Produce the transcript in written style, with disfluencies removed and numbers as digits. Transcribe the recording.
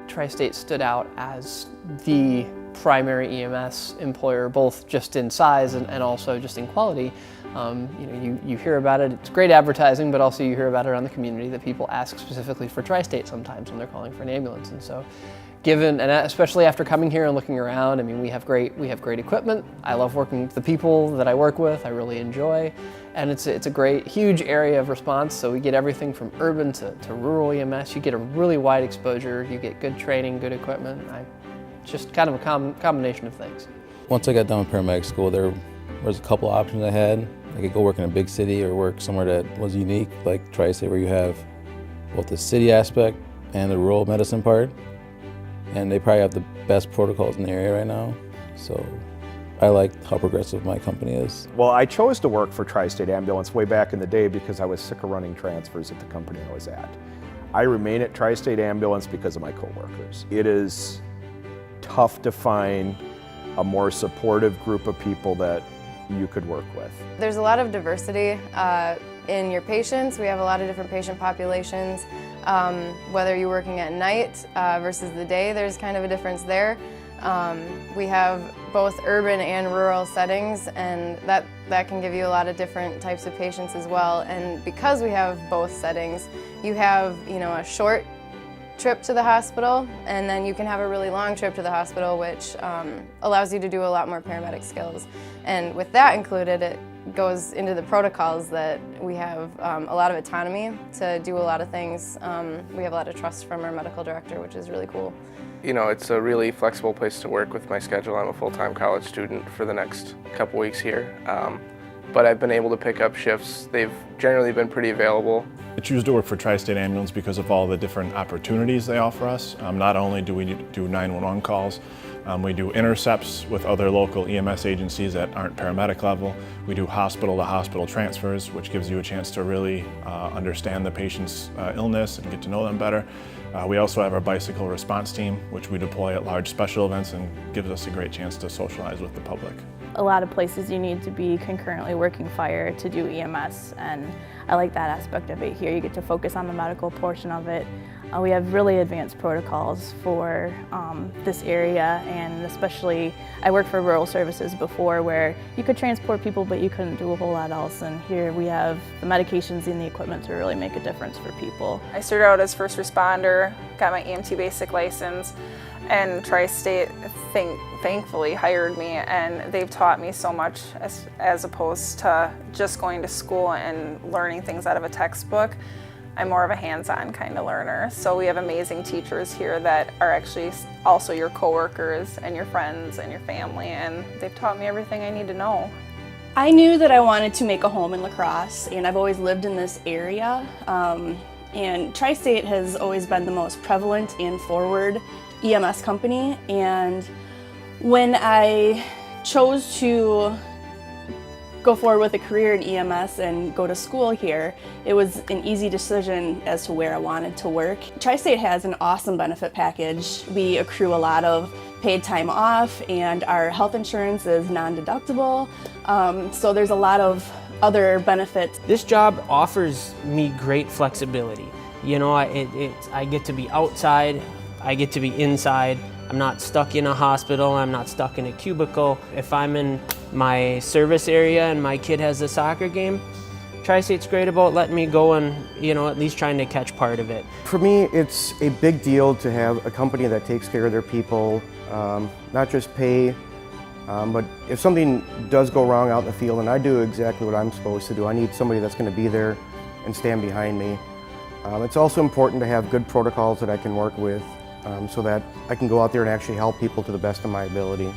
Tri-State stood out as the primary EMS employer, both just in size and also just in quality. You hear about it, it's great advertising, but also you hear about it around the community that people ask specifically for Tri-State sometimes when they're calling for an ambulance. And so and especially after coming here and looking around, I mean, we have great equipment. I love working with the people that I work with, I really enjoy. And it's a great, huge area of response. So we get everything from urban to rural EMS. You get a really wide exposure, you get good training, good equipment. It's just kind of a combination of things. Once I got done with paramedic school, there was a couple options I had. I could go work in a big city or work somewhere that was unique, like Tri-State, where you have both the city aspect and the rural medicine part. And they probably have the best protocols in the area right now. So I like how progressive my company is. Well, I chose to work for Tri-State Ambulance way back in the day because I was sick of running transfers at the company I was at. I remain at Tri-State Ambulance because of my coworkers. It is tough to find a more supportive group of people that you could work with. There's a lot of diversity in your patients. We have a lot of different patient populations. Whether you're working at night versus the day, there's kind of a difference there. We have both urban and rural settings, and that can give you a lot of different types of patients as well. And because we have both settings, you have a short trip to the hospital, and then you can have a really long trip to the hospital, which allows you to do a lot more paramedic skills. And with that included, it goes into the protocols that we have a lot of autonomy to do a lot of things. We have a lot of trust from our medical director, which is really cool. It's a really flexible place to work with my schedule. I'm a full-time college student for the next couple weeks here. But I've been able to pick up shifts. They've generally been pretty available. I choose to work for Tri-State Ambulance because of all the different opportunities they offer us. Not only do we do 911 calls, we do intercepts with other local EMS agencies that aren't paramedic level. We do hospital-to-hospital transfers, which gives you a chance to really understand the patient's illness and get to know them better. We also have our bicycle response team, which we deploy at large special events and gives us a great chance to socialize with the public. A lot of places you need to be concurrently working fire to do EMS, and I like that aspect of it here. You get to focus on the medical portion of it. We have really advanced protocols for this area, and especially I worked for rural services before where you could transport people but you couldn't do a whole lot else, and here we have the medications and the equipment to really make a difference for people. I started out as first responder, got my EMT basic license, and Tri-State thankfully hired me, and they've taught me so much as opposed to just going to school and learning things out of a textbook. I'm more of a hands-on kind of learner. So we have amazing teachers here that are actually also your coworkers and your friends and your family, and they've taught me everything I need to know. I knew that I wanted to make a home in La Crosse, and I've always lived in this area. And Tri-State has always been the most prevalent and forward EMS company, and when I chose to go forward with a career in EMS and go to school here, it was an easy decision as to where I wanted to work. Tri-State has an awesome benefit package. We accrue a lot of paid time off, and our health insurance is non-deductible, so there's a lot of other benefits. This job offers me great flexibility. I get to be outside, I get to be inside. I'm not stuck in a hospital, I'm not stuck in a cubicle. If I'm in my service area and my kid has a soccer game, Tri-State's great about letting me go and, at least trying to catch part of it. For me, it's a big deal to have a company that takes care of their people, not just pay, but if something does go wrong out in the field and I do exactly what I'm supposed to do, I need somebody that's going to be there and stand behind me. It's also important to have good protocols that I can work with so that I can go out there and actually help people to the best of my ability.